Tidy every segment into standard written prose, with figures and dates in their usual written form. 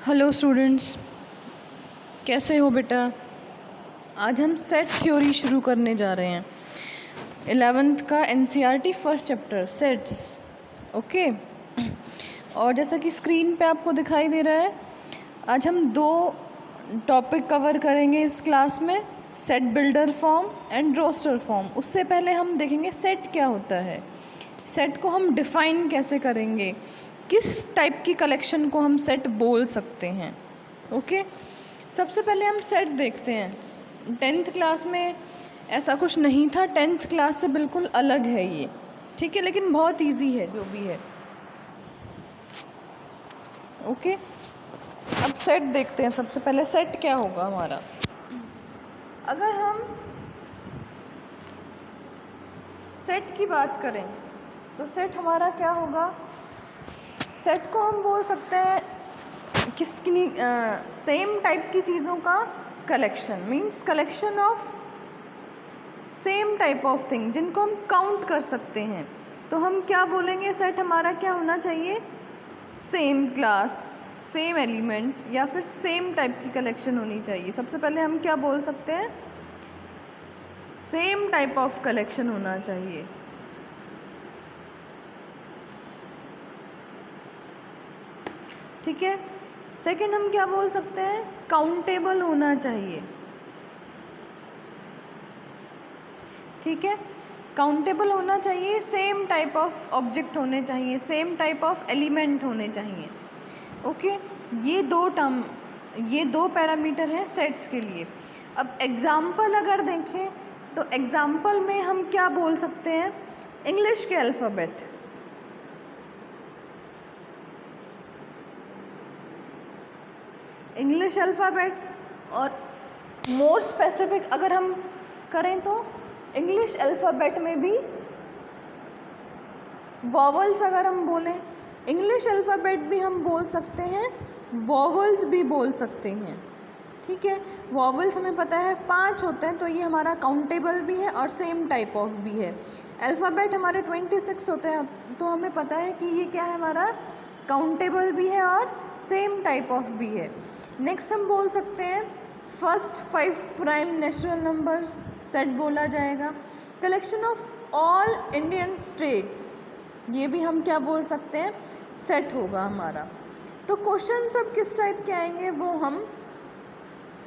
Hello students, कैसे हो बेटा। आज हम सेट थ्योरी शुरू करने जा रहे हैं। 11th का NCERT first chapter sets. Okay, और जैसा कि स्क्रीन पे आपको दिखाई दे रहा है, आज हम दो टॉपिक कवर करेंगे इस क्लास में, set builder form and roster form. उससे पहले हम देखेंगे सेट क्या होता है, सेट को हम डिफ़ाइन कैसे करेंगे, किस टाइप की कलेक्शन को हम सेट बोल सकते हैं। ओके, सबसे पहले हम सेट देखते हैं। 10th क्लास में ऐसा कुछ नहीं था, 10th क्लास से बिल्कुल अलग है ये, ठीक है, लेकिन बहुत इजी है जो भी है। ओके, अब सेट देखते हैं। सबसे पहले सेट क्या होगा हमारा। अगर हम सेट की बात करें तो सेट हमारा क्या होगा। सेट को हम बोल सकते हैं किसकी सेम टाइप की चीज़ों का collection, means collection of same type of thing जिनको हम काउंट कर सकते हैं। तो हम क्या बोलेंगे, सेट हमारा क्या होना चाहिए, सेम क्लास, सेम एलिमेंट्स या फिर सेम टाइप की कलेक्शन होनी चाहिए। सबसे पहले हम क्या बोल सकते हैं, सेम टाइप ऑफ कलेक्शन होना चाहिए। ठीक है, सेकंड हम क्या बोल सकते हैं, काउंटेबल होना चाहिए। ठीक है, काउंटेबल होना चाहिए, सेम टाइप ऑफ ऑब्जेक्ट होने चाहिए, सेम टाइप ऑफ एलिमेंट होने चाहिए। ओके, ये दो पैरामीटर हैं सेट्स के लिए। अब एग्जाम्पल अगर देखें तो एग्जाम्पल में हम क्या बोल सकते हैं, इंग्लिश के अल्फ़ाबेट, इंग्लिश अल्फ़ाबेट्स, और मोर स्पेसिफिक अगर हम करें तो इंग्लिश अल्फ़ाबेट में भी वॉवल्स अगर हम बोलें, इंग्लिश अल्फ़ाबेट भी हम बोल सकते हैं, वॉवल्स भी बोल सकते हैं। ठीक है, वॉवल्स हमें पता है 5 होते हैं, तो ये हमारा काउंटेबल भी है और सेम टाइप ऑफ भी है। अल्फ़ाबेट हमारे 26 होते हैं, तो हमें पता है कि ये क्या है, हमारा काउंटेबल भी है और सेम टाइप ऑफ भी है। नेक्स्ट हम बोल सकते हैं first 5 prime natural numbers set बोला जाएगा। Collection of all Indian states, ये भी हम क्या बोल सकते हैं, सेट होगा हमारा। तो क्वेश्चन सब किस टाइप के आएंगे वो हम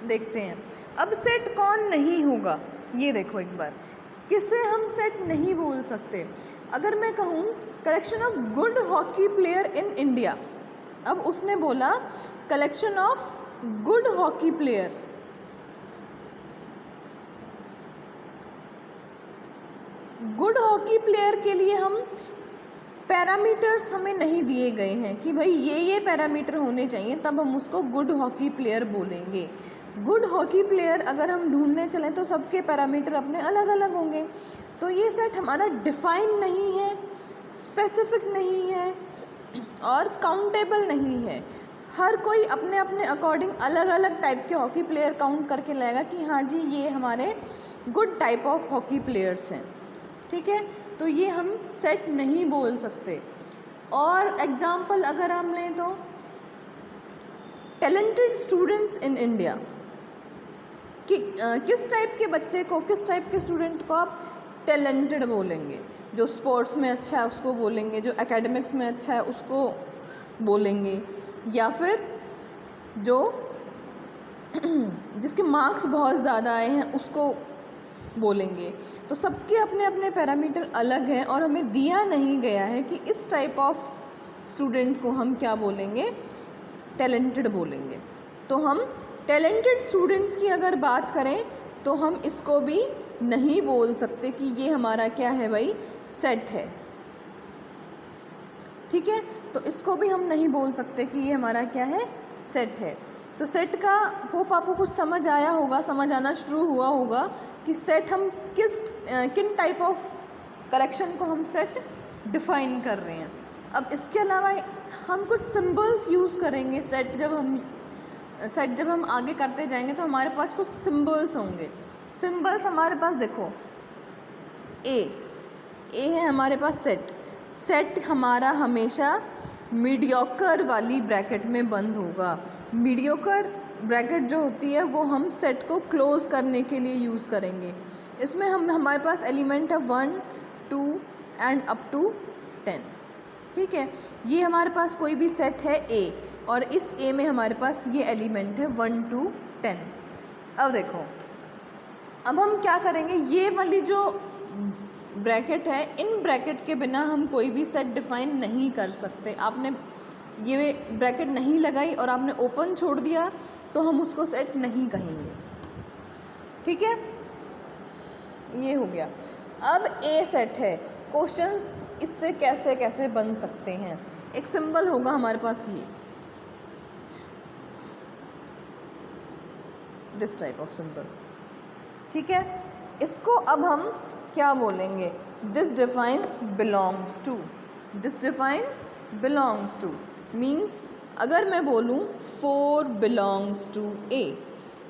देखते हैं। अब सेट कौन नहीं होगा, ये देखो एक बार, किसे हम सेट नहीं बोल सकते। अगर मैं कहूँ collection of good hockey player in India, अब उसने बोला collection of good hockey player, good hockey player के लिए हम पैरामीटर्स हमें नहीं दिए गए हैं कि भाई ये पैरामीटर होने चाहिए तब हम उसको गुड हॉकी प्लेयर बोलेंगे। गुड हॉकी प्लेयर अगर हम ढूंढने चलें तो सबके पैरामीटर अपने अलग अलग होंगे। तो ये सेट हमारा डिफाइन नहीं है, स्पेसिफिक नहीं है और काउंटेबल नहीं है। हर कोई अपने अपने अकॉर्डिंग अलग अलग टाइप के हॉकी प्लेयर काउंट करके लाएगा कि हाँ जी ये हमारे good type of hockey players हैं। ठीक है, तो ये हम सेट नहीं बोल सकते। और एग्जाम्पल अगर हम लें तो टैलेंटेड स्टूडेंट्स इन इंडिया, कि किस टाइप के बच्चे को, किस टाइप के स्टूडेंट को आप टैलेंटेड बोलेंगे। जो स्पोर्ट्स में अच्छा है उसको बोलेंगे, जो एकेडमिक्स में अच्छा है उसको बोलेंगे, या फिर जो जिसके मार्क्स बहुत ज़्यादा आए हैं उसको बोलेंगे। तो सबके अपने अपने पैरामीटर अलग हैं और हमें दिया नहीं गया है कि इस टाइप ऑफ स्टूडेंट को हम क्या बोलेंगे, टैलेंटेड बोलेंगे। तो हम टैलेंटेड स्टूडेंट्स की अगर बात करें तो हम इसको भी नहीं बोल सकते कि ये हमारा क्या है भाई, सेट है। ठीक है, तो इसको भी हम नहीं बोल सकते कि ये हमारा क्या है, सेट है। तो सेट का होप आपको कुछ समझ आया होगा, समझ आना शुरू हुआ होगा कि सेट हम किन टाइप ऑफ कलेक्शन को हम सेट डिफाइन कर रहे हैं। अब इसके अलावा हम कुछ सिंबल्स यूज़ करेंगे। सेट जब हम आगे करते जाएंगे तो हमारे पास कुछ सिंबल्स होंगे। सिंबल्स हमारे पास देखो, ए है हमारे पास सेट हमारा हमेशा मीडियोकर वाली ब्रैकेट में बंद होगा। मीडियोकर ब्रैकेट जो होती है वो हम सेट को क्लोज़ करने के लिए यूज़ करेंगे। इसमें हमारे पास एलिमेंट है 1, 2 एंड अप टू 10, ठीक है। ये हमारे पास कोई भी सेट है A और इस A में हमारे पास ये एलिमेंट है 1 to 10। अब देखो, अब हम क्या करेंगे, ये वाली जो ब्रैकेट है, इन ब्रैकेट के बिना हम कोई भी सेट डिफ़ाइन नहीं कर सकते। आपने ये ब्रैकेट नहीं लगाई और आपने ओपन छोड़ दिया तो हम उसको सेट नहीं कहेंगे, ठीक है। ये हो गया। अब A सेट है, क्वेश्चंस इससे कैसे कैसे बन सकते हैं। एक सिंबल होगा हमारे पास ये, दिस टाइप ऑफ सिंबल, ठीक है। इसको अब हम क्या बोलेंगे, this defines belongs to. This defines belongs to means अगर मैं बोलूँ 4 बिलोंग्स टू A,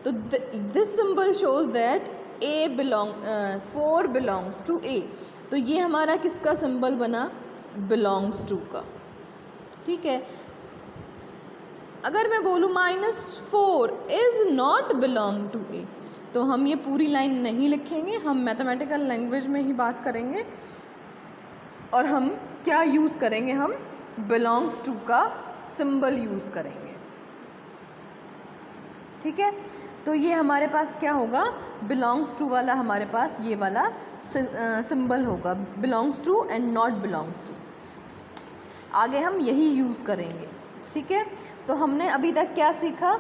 तो this symbol shows that 4 belongs to A। तो ये हमारा किसका सिंबल बना, बिलोंग्स टू का, ठीक है। अगर मैं बोलूँ -4 is not belong to A, तो हम ये पूरी लाइन नहीं लिखेंगे, हम मैथमेटिकल लैंग्वेज में ही बात करेंगे और हम क्या यूज़ करेंगे, हम बिलोंग्स टू का सिंबल यूज़ करेंगे, ठीक है। तो ये हमारे पास क्या होगा, बिलोंग्स टू वाला हमारे पास ये वाला सिंबल होगा, belongs to and not belongs to. आगे हम यही यूज़ करेंगे, ठीक है। तो हमने अभी तक क्या सीखा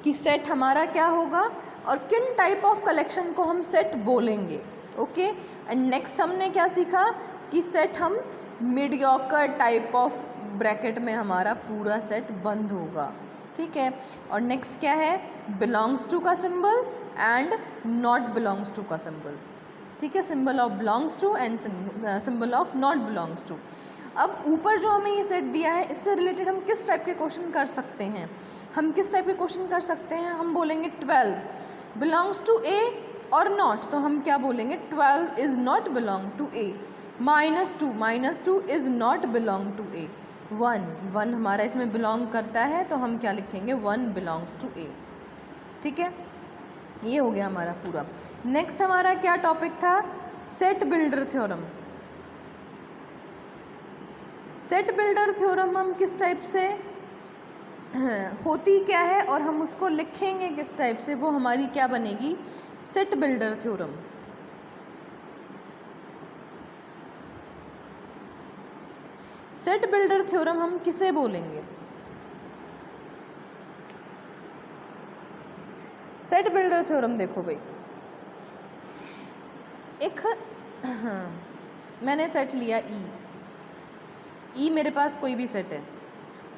कि सेट हमारा क्या होगा और किन टाइप ऑफ कलेक्शन को हम सेट बोलेंगे, ओके। एंड नेक्स्ट हमने क्या सीखा कि सेट हम मीडियोकर टाइप ऑफ ब्रैकेट में हमारा पूरा सेट बंद होगा, ठीक है। और नेक्स्ट क्या है, बिलोंग्स टू का symbol and not belongs to का सिंबल, ठीक है। Symbol of belongs to and symbol of not belongs to. अब ऊपर जो हमें ये सेट दिया है, इससे रिलेटेड हम किस टाइप के क्वेश्चन कर सकते हैं, हम किस टाइप के क्वेश्चन कर सकते हैं, हम बोलेंगे 12 बिलोंग्स टू A और नॉट, तो हम क्या बोलेंगे, 12 is not belong to A। -2 is not belong to A। 1 हमारा इसमें बिलोंग करता है, तो हम क्या लिखेंगे, 1 बिलोंग्स टू A, ठीक है। ये हो गया हमारा पूरा। नेक्स्ट हमारा क्या टॉपिक था, set builder theorem. Set builder theorem हम किस टाइप से होती क्या है और हम उसको लिखेंगे किस टाइप से, वो हमारी क्या बनेगी, set builder theorem. Set builder theorem हम किसे बोलेंगे, सेट बिल्डर थ्योरम देखो भाई, एक मैंने सेट लिया ई मेरे पास कोई भी सेट है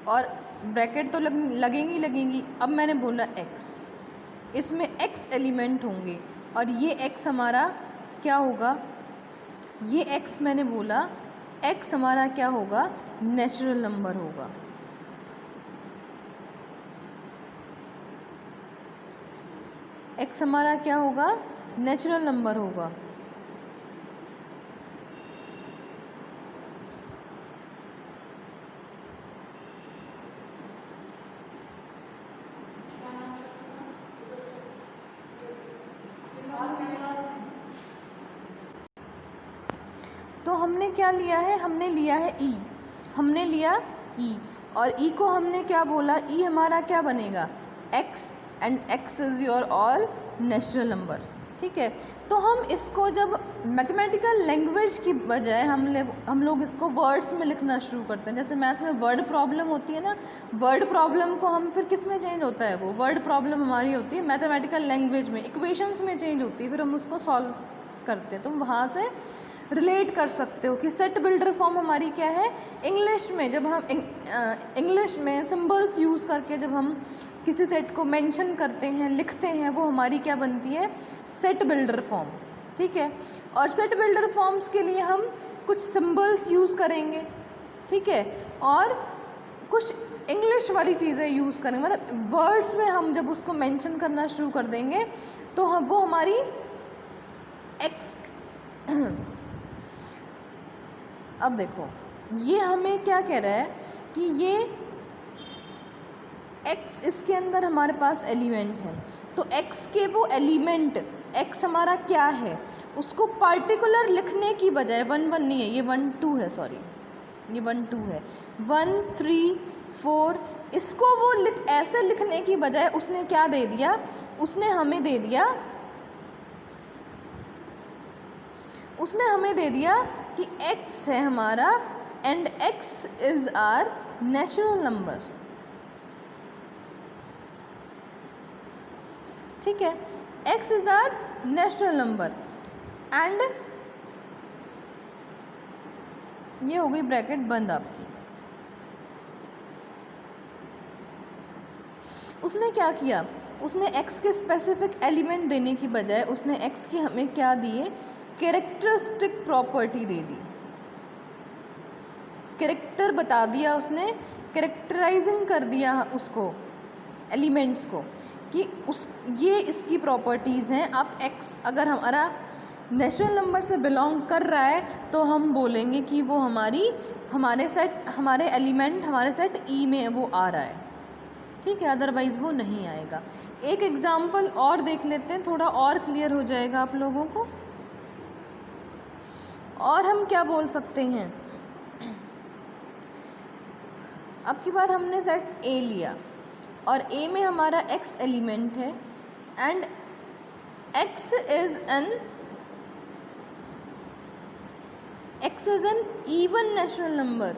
और ब्रैकेट तो लगेंगी। अब मैंने बोला x, इसमें x एलिमेंट होंगे और ये x हमारा क्या होगा, ये x मैंने बोला x हमारा क्या होगा, नेचुरल नंबर होगा, x हमारा क्या होगा, नेचुरल नंबर होगा। तो हमने क्या लिया है, हमने लिया है ई, हमने लिया ई और ई को हमने क्या बोला, ई हमारा क्या बनेगा, x and x is your all natural number, ठीक है। तो हम इसको जब मैथमेटिकल लैंग्वेज की बजाय हम लोग इसको वर्ड्स में लिखना शुरू करते हैं। जैसे मैथ में वर्ड प्रॉब्लम होती है ना, वर्ड प्रॉब्लम को हम फिर किस में चेंज होता है, वो वर्ड प्रॉब्लम हमारी होती है मैथमेटिकल लैंग्वेज में, इक्वेशंस में चेंज होती है, फिर हम उसको सॉल्व करते हैं। तो वहाँ से रिलेट कर सकते हो कि सेट बिल्डर फॉर्म हमारी क्या है, इंग्लिश में जब हम इंग्लिश में सिंबल्स यूज़ करके जब हम किसी सेट को मेंशन करते हैं, लिखते हैं, वो हमारी क्या बनती है, सेट बिल्डर फॉर्म, ठीक है। और सेट बिल्डर फॉर्म्स के लिए हम कुछ सिंबल्स यूज़ करेंगे, ठीक है, और कुछ इंग्लिश वाली चीज़ें यूज़ करेंगे, मतलब वर्ड्स में हम जब उसको मेंशन करना शुरू कर देंगे तो हम वो हमारी एक्स अब देखो ये हमें क्या कह रहा है कि ये x इसके अंदर हमारे पास एलिमेंट है, तो x के वो एलिमेंट x हमारा क्या है उसको पर्टिकुलर लिखने की बजाय 1 1 नहीं है, ये 1 2 है, सॉरी ये 1 2 है, 1 3 4, इसको वो ऐसे लिखने की बजाय उसने क्या दे दिया, उसने हमें दे दिया कि x है हमारा and x is R natural number. ठीक है, x is R natural number and ये हो गई ब्रैकेट बंद आपकी। उसने क्या किया, उसने x के स्पेसिफिक एलिमेंट देने की बजाय उसने x की हमें क्या दिए, कैरेक्टरिस्टिक प्रॉपर्टी दे दी, कैरेक्टर बता दिया उसने, कैरेक्टराइजिंग कर दिया उसको एलिमेंट्स को कि ये इसकी प्रॉपर्टीज़ हैं। अब x अगर हमारा नेचुरल नंबर से बिलोंग कर रहा है तो हम बोलेंगे कि वो हमारे एलिमेंट हमारे सेट E में वो आ रहा है। ठीक है, अदरवाइज़ वो नहीं आएगा। एक एग्जाम्पल और देख लेते हैं, थोड़ा और क्लियर हो जाएगा आप लोगों को। और हम क्या बोल सकते हैं, अब की बार हमने सेट A लिया और A में हमारा x एलिमेंट है and x is an even natural number.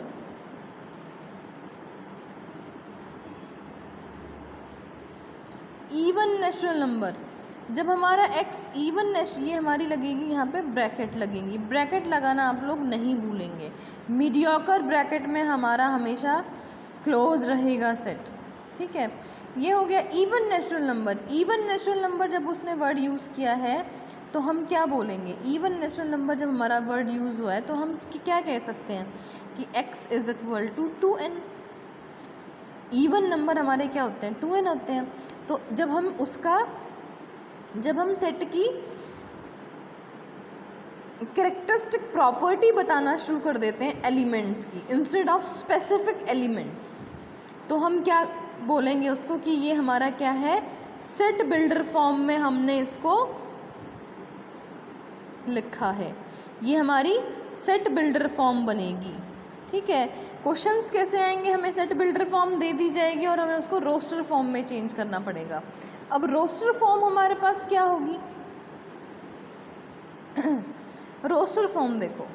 Even natural number, जब हमारा x इवन नेचुरल, ये हमारी लगेगी यहाँ पे ब्रैकेट लगेगी, ब्रैकेट लगाना आप लोग नहीं भूलेंगे, मीडियोकर ब्रैकेट में हमारा हमेशा क्लोज रहेगा सेट। ठीक है, ये हो गया even natural number. Even natural number जब उसने वर्ड यूज़ किया है तो हम क्या बोलेंगे, इवन नेचुरल नंबर जब हमारा वर्ड यूज़ हुआ है तो हम क्या कह सकते हैं कि x is equal to 2n। Even number हमारे क्या होते हैं, 2n होते हैं। तो जब हम सेट की कैरेक्टरिस्टिक प्रॉपर्टी बताना शुरू कर देते हैं एलिमेंट्स की इंस्टेड ऑफ स्पेसिफिक एलिमेंट्स, तो हम क्या बोलेंगे उसको कि ये हमारा क्या है, सेट बिल्डर फॉर्म में हमने इसको लिखा है, ये हमारी सेट बिल्डर फॉर्म बनेगी। ठीक है, क्वेश्चंस कैसे आएंगे, हमें सेट बिल्डर फॉर्म दे दी जाएगी और हमें उसको रोस्टर फॉर्म में चेंज करना पड़ेगा। अब रोस्टर फॉर्म हमारे पास क्या होगी रोस्टर फॉर्म देखो,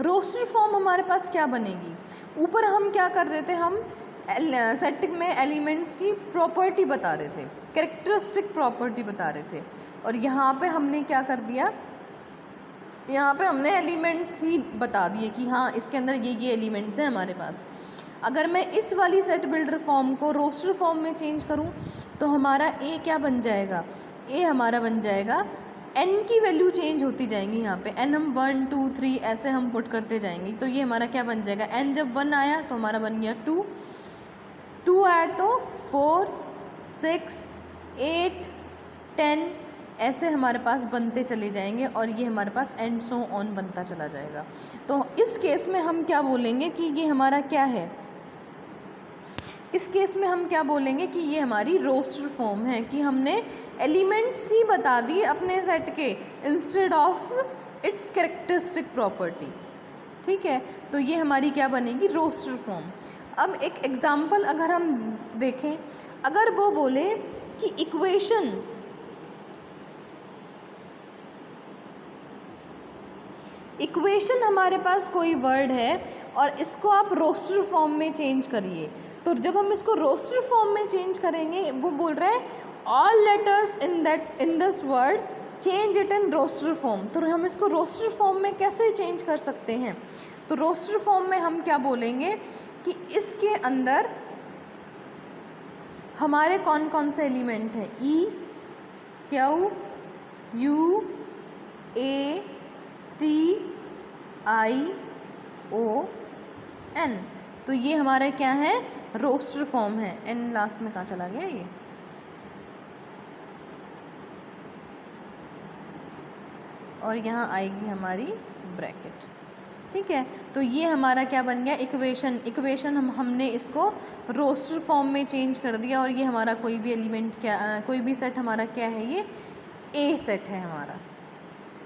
रोस्टर फॉर्म हमारे पास क्या बनेगी, ऊपर हम क्या कर रहे थे, हम सेट में एलिमेंट्स की प्रॉपर्टी बता रहे थे, कैरेक्टरिस्टिक प्रॉपर्टी बता रहे थे, और यहाँ पे हमने क्या कर दिया, यहाँ पे हमने एलिमेंट्स ही बता दिए कि हाँ इसके अंदर ये एलिमेंट्स हैं हमारे पास। अगर मैं इस वाली सेट बिल्डर फॉर्म को रोस्टर फॉर्म में चेंज करूँ तो हमारा ए क्या बन जाएगा, ए हमारा बन जाएगा, n की वैल्यू चेंज होती जाएंगी, यहाँ पे n हम 1 2 3 ऐसे हम पुट करते जाएंगे, तो ये हमारा क्या बन जाएगा, n जब 1 आया तो हमारा बन गया 2, 2 आया तो 4 6 8 10 ऐसे हमारे पास बनते चले जाएंगे और ये हमारे पास एंड सो ऑन बनता चला जाएगा। तो इस केस में हम क्या बोलेंगे कि ये हमारा क्या है, इस केस में हम क्या बोलेंगे कि ये हमारी रोस्टर फॉर्म है, कि हमने एलिमेंट्स ही बता दिए अपने सेट के instead of its characteristic property. ठीक है, तो ये हमारी क्या बनेगी, रोस्टर फॉर्म। अब एक एग्जांपल अगर हम देखें, अगर वो बोले कि इक्वेशन हमारे पास कोई वर्ड है और इसको आप रोस्टर फॉर्म में चेंज करिए, तो जब हम इसको रोस्टर फॉर्म में चेंज करेंगे, वो बोल रहे हैं all letters in this word change it in roster form, तो हम इसको रोस्टर फॉर्म में कैसे चेंज कर सकते हैं, तो रोस्टर फॉर्म में हम क्या बोलेंगे कि इसके अंदर हमारे कौन कौन से एलिमेंट हैं, E Q U A T I O N, तो ये हमारे क्या हैं, रोस्टर फॉर्म है, एन लास्ट में कहाँ चला गया ये, और यहाँ आएगी हमारी ब्रैकेट। ठीक है, तो ये हमारा क्या बन गया, इक्वेशन हमने इसको रोस्टर फॉर्म में चेंज कर दिया, और ये हमारा कोई भी एलिमेंट क्या कोई भी सेट हमारा क्या है, ये ए सेट है हमारा।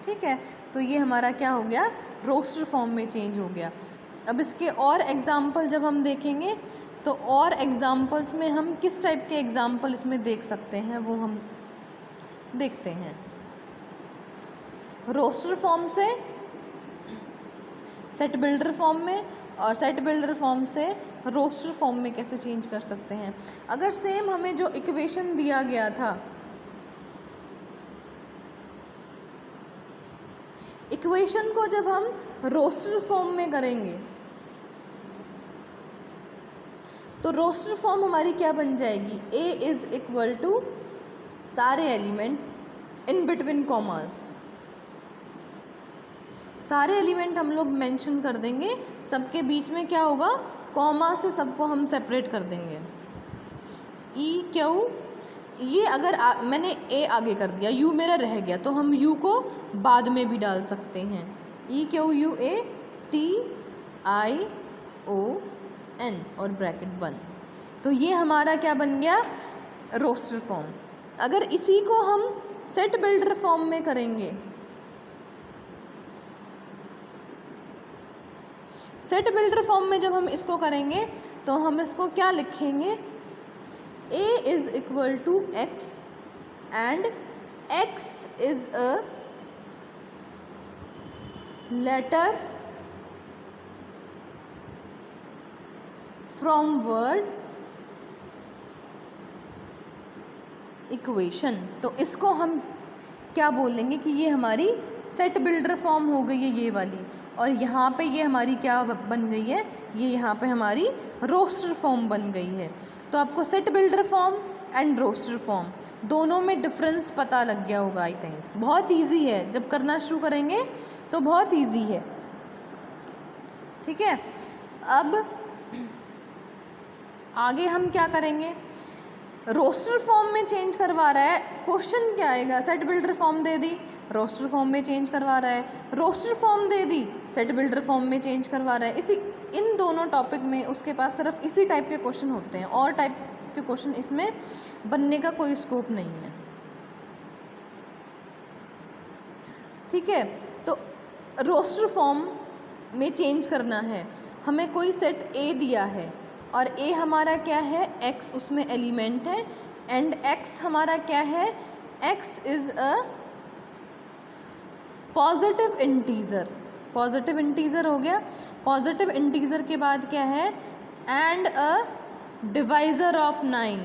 ठीक है, तो ये हमारा क्या हो गया, रोस्टर फॉर्म में चेंज हो गया। अब इसके और एग्जाम्पल जब हम देखेंगे तो और एग्जाम्पल्स में हम किस टाइप के एग्जाम्पल इसमें देख सकते हैं वो हम देखते हैं। रोस्टर फॉर्म से सेट बिल्डर फॉर्म में, और सेट बिल्डर फॉर्म से रोस्टर फॉर्म में कैसे चेंज कर सकते हैं। अगर सेम हमें जो इक्वेशन दिया गया था, इक्वेशन को जब हम रोस्टर फॉर्म में करेंगे तो रोस्टर फॉर्म हमारी क्या बन जाएगी, ए इज इक्वल टू सारे एलिमेंट इन बिटवीन कॉमास, सारे एलिमेंट हम लोग मेंशन कर देंगे, सबके बीच में क्या होगा, कॉमा से सबको हम सेपरेट कर देंगे। ई क्यू, ये अगर मैंने ए आगे कर दिया, यू मेरा रह गया, तो हम यू को बाद में भी डाल सकते हैं। E Q U A T I O N और ब्रैकेट 1, तो ये हमारा क्या बन गया, रोस्टर फॉर्म। अगर इसी को हम सेट बिल्डर फॉर्म में करेंगे, सेट बिल्डर फॉर्म में जब हम इसको करेंगे तो हम इसको क्या लिखेंगे, a is equal to x and x is a letter from word equation. तो इसको हम क्या बोलेंगे कि ये हमारी सेट बिल्डर फॉर्म हो गई है ये वाली, और यहाँ पे ये हमारी क्या बन गई है, ये यहाँ पे हमारी रोस्टर फॉर्म बन गई है। तो आपको set builder form and roster form दोनों में डिफरेंस पता लग गया होगा आई थिंक। बहुत इजी है, जब करना शुरू करेंगे तो बहुत इजी है। ठीक है, अब आगे हम क्या करेंगे, रोस्टर फॉर्म में चेंज करवा रहा है, क्वेश्चन क्या आएगा, सेट बिल्डर फॉर्म दे दी, रोस्टर फॉर्म में चेंज करवा रहा है, रोस्टर फॉर्म दे दी, सेट बिल्डर फॉर्म में चेंज करवा रहा है। इसी इन दोनों टॉपिक में उसके पास सिर्फ इसी टाइप के क्वेश्चन होते हैं, और टाइप के क्वेश्चन इसमें बनने का कोई स्कोप नहीं है। ठीक है, तो रोस्टर फॉर्म में चेंज करना है, हमें कोई सेट ए दिया है और ए हमारा क्या है, x उसमें एलिमेंट है, एंड x हमारा क्या है, x is a positive integer. Positive integer हो गया, पॉजिटिव इंटीजर के बाद क्या है, and a divisor of 9।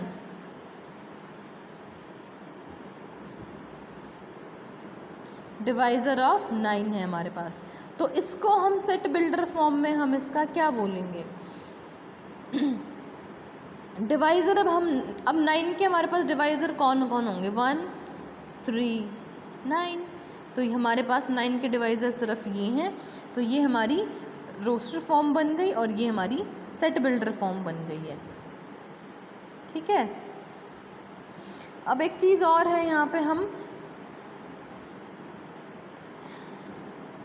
Divisor of 9 है हमारे पास, तो इसको हम सेट बिल्डर फॉर्म में हम इसका क्या बोलेंगे, डिवाइज़र। अब 9 के हमारे पास डिवाइज़र कौन कौन होंगे, 1 3 9, तो ये हमारे पास 9 के डिवाइज़र सिर्फ ये हैं, तो ये हमारी रोस्टर फॉर्म बन गई और ये हमारी सेट बिल्डर फॉर्म बन गई है। ठीक है, अब एक चीज़ और है, यहाँ पे हम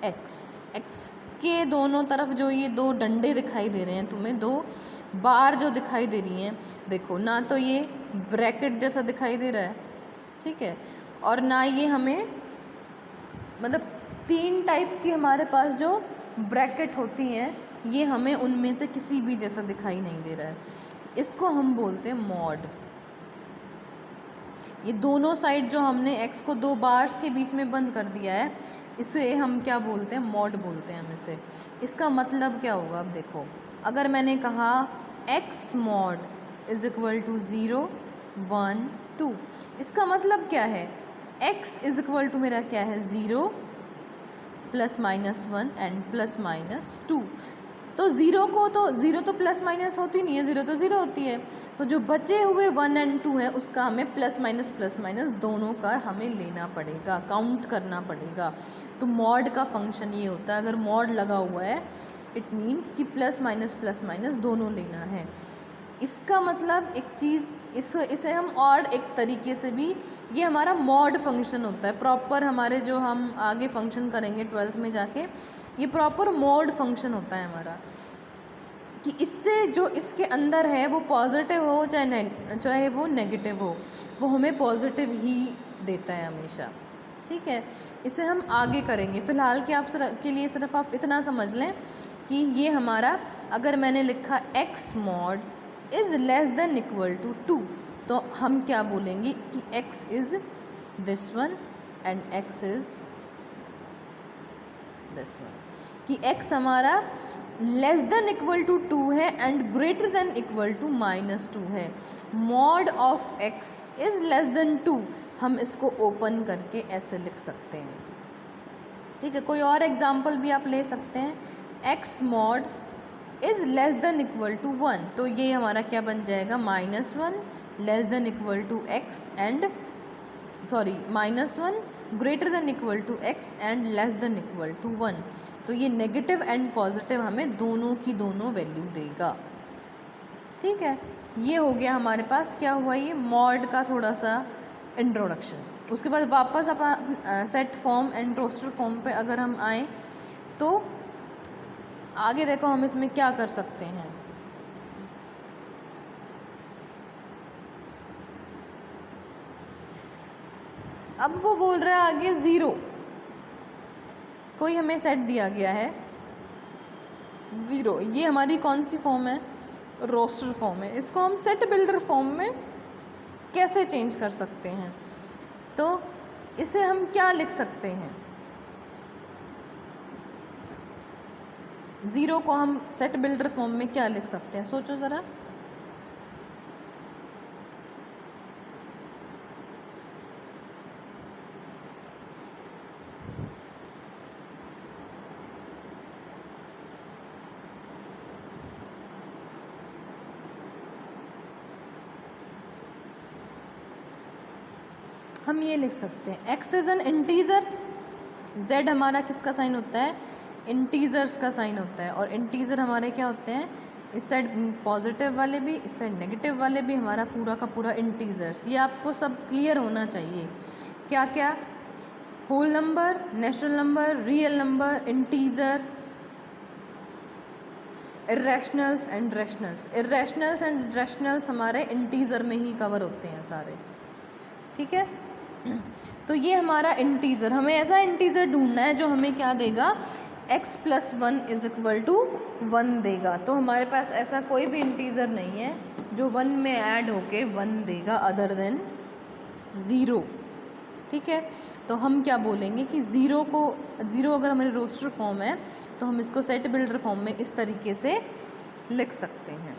x के दोनों तरफ जो ये दो डंडे दिखाई दे रहे हैं तुम्हें, दो बार जो दिखाई दे रही हैं, देखो ना तो ये ब्रैकेट जैसा दिखाई दे रहा है, ठीक है, और ना ये हमें मतलब 3 टाइप की हमारे पास जो ब्रैकेट होती हैं, ये हमें उनमें से किसी भी जैसा दिखाई नहीं दे रहा है। इसको हम बोलते हैं मॉड। ये दोनों साइड जो हमने x को 2 बार्स के बीच में बंद कर दिया है, इसे हम क्या बोलते हैं, मॉड बोलते हैं हम इसे। इसका मतलब क्या होगा, अब देखो, अगर मैंने कहा x mod is equal to 0 1 2, इसका मतलब क्या है, x इज इक्वल टू मेरा क्या है, 0 plus minus 1 and plus minus 2। तो 0 तो प्लस माइनस होती नहीं है, 0 तो 0 होती है, तो जो बचे हुए 1 एंड 2 है उसका हमें प्लस माइनस दोनों का हमें लेना पड़ेगा, काउंट करना पड़ेगा। तो मॉड का फंक्शन ये होता है, अगर मॉड लगा हुआ है इट मीन्स कि प्लस माइनस दोनों लेना है। इसका मतलब एक चीज़ इसे हम और एक तरीके से भी, ये हमारा मॉड फंक्शन होता है प्रॉपर, हमारे जो हम आगे फंक्शन करेंगे 12th में जाके, ये प्रॉपर मॉड फंक्शन होता है हमारा, कि इससे जो इसके अंदर है वो पॉजिटिव हो चाहे वो नेगेटिव हो, वो हमें पॉजिटिव ही देता है हमेशा। ठीक है, इसे हम आगे करेंगे। फ़िलहाल के लिए सिर्फ आप इतना समझ लें कि ये हमारा, अगर मैंने लिखा x mod is less than equal to 2, तो हम क्या बोलेंगे कि x is this one and x is this one, कि x हमारा लेस देन इक्वल टू 2 है and greater than equal to -2 है। Mod of x is less than 2, हम इसको ओपन करके ऐसे लिख सकते हैं। ठीक है, कोई और एग्जांपल भी आप ले सकते हैं, x mod is less than equal to 1, तो ये हमारा क्या बन जाएगा, -1 less than equal to x and -1 greater than equal to x and less than equal to 1। तो ये नेगेटिव एंड पॉजिटिव हमें दोनों की दोनों वैल्यू देगा। ठीक है, ये हो गया हमारे पास, क्या हुआ, ये मॉड का थोड़ा सा इंट्रोडक्शन। उसके बाद वापस अपन set form and roster form पे अगर हम आएँ तो आगे देखो हम इसमें क्या कर सकते हैं। अब वो बोल रहा है आगे 0, कोई हमें सेट दिया गया है 0, ये हमारी कौन सी फॉर्म है, रोस्टर फॉर्म है। इसको हम सेट बिल्डर फॉर्म में कैसे चेंज कर सकते हैं, तो इसे हम क्या लिख सकते हैं, 0 को हम सेट बिल्डर फॉर्म में क्या लिख सकते हैं, सोचो ज़रा। हम ये लिख सकते हैं, x is an integer, z हमारा किसका साइन होता है, इंटीज़र्स का साइन होता है, और इंटीज़र हमारे क्या होते हैं, इस साइड पॉजिटिव वाले भी, इस साइड नेगेटिव वाले भी, हमारा पूरा का पूरा इंटीज़र्स। ये आपको सब क्लियर होना चाहिए, क्या क्या, whole number, natural number, real number, integer, irrationals and rationals. Irrationals and rationals हमारे इंटीज़र में ही कवर होते हैं सारे। ठीक है, तो ये हमारा इंटीज़र, हमें ऐसा इंटीज़र ढूंढना है जो हमें क्या देगा, x + 1 = 1 देगा। तो हमारे पास ऐसा कोई भी इंटीज़र नहीं है जो 1 में ऐड होके 1 देगा अदर देन 0। ठीक है, तो हम क्या बोलेंगे कि 0 अगर हमारी रोस्टर फॉर्म है तो हम इसको सेट बिल्डर फॉर्म में इस तरीके से लिख सकते हैं।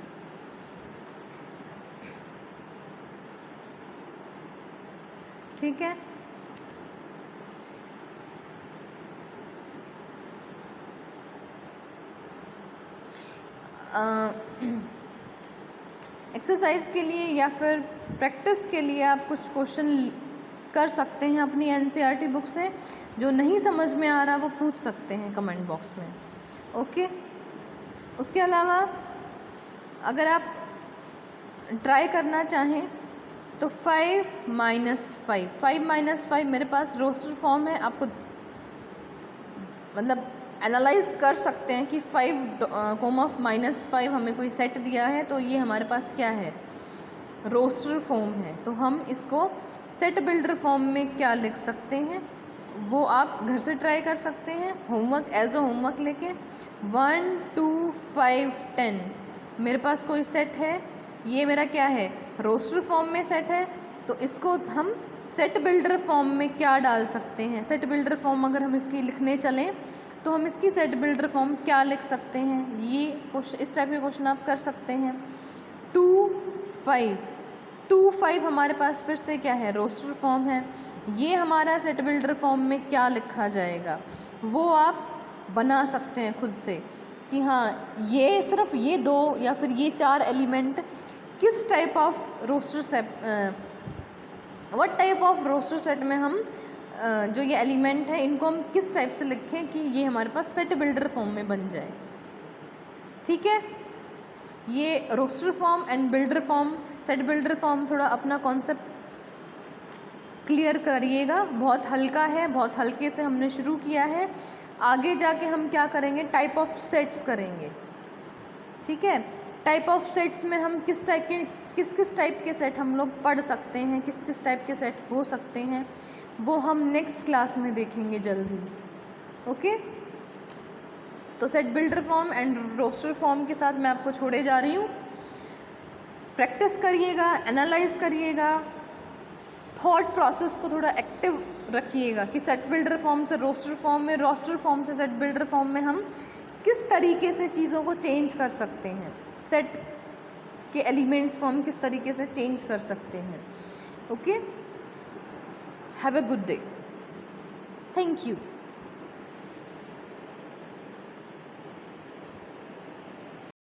ठीक है, एक्सरसाइज के लिए या फिर प्रैक्टिस के लिए आप कुछ क्वेश्चन कर सकते हैं अपनी एनसीईआरटी बुक से, जो नहीं समझ में आ रहा वो पूछ सकते हैं कमेंट बॉक्स में। ओके, उसके अलावा अगर आप ट्राई करना चाहें तो 5 - 5 मेरे पास रोस्टर फॉर्म है, आपको मतलब एनालाइज कर सकते हैं कि 5, हमें कोई सेट दिया है, तो ये हमारे पास क्या है, रोस्टर फॉर्म है। तो हम इसको सेट बिल्डर फॉर्म में क्या लिख सकते हैं, वो आप घर से ट्राई कर सकते हैं, होमवर्क लेके। 1 2 5 10 मेरे पास कोई सेट है, ये मेरा क्या है, रोस्टर फॉर्म में सेट है, तो इसको हम सेट बिल्डर फॉर्म में क्या डाल सकते हैं। सेट बिल्डर फॉर्म अगर हम इसकी लिखने चलें तो हम इसकी सेट बिल्डर फॉर्म क्या लिख सकते हैं, ये इस टाइप के क्वेश्चन आप कर सकते हैं। 2 5 हमारे पास फिर से क्या है, रोस्टर फॉर्म है, ये हमारा सेट बिल्डर फॉर्म में क्या लिखा जाएगा वो आप बना सकते हैं खुद से कि हाँ ये सिर्फ ये 2 या फिर ये 4 एलिमेंट किस type of roster set, what type of roster set में हम जो ये एलिमेंट है इनको हम किस टाइप से लिखें कि ये हमारे पास सेट बिल्डर फॉर्म में बन जाए। ठीक है, ये roster form and builder form, set builder form, थोड़ा अपना कॉन्सेप्ट क्लियर करिएगा। बहुत हल्का है, बहुत हल्के से हमने शुरू किया है। आगे जाके हम क्या करेंगे, टाइप ऑफ सेट्स करेंगे, ठीक है। टाइप ऑफ सेट्स में हम किस टाइप के सेट हम लोग पढ़ सकते हैं, किस टाइप के सेट हो सकते हैं, वो हम नेक्स्ट क्लास में देखेंगे जल्द ही। ओके, तो set builder form and roster form के साथ मैं आपको छोड़े जा रही हूँ। प्रैक्टिस करिएगा, एनालाइज करिएगा, थॉट प्रोसेस को थोड़ा एक्टिव रखिएगा कि सेट बिल्डर फॉर्म से रोस्टर फॉर्म में, रोस्टर फॉर्म से सेट बिल्डर फॉर्म में हम किस तरीके से चीज़ों को चेंज कर सकते हैं, सेट के एलिमेंट्स को हम किस तरीके से चेंज कर सकते हैं। Okay, have a good day, thank you.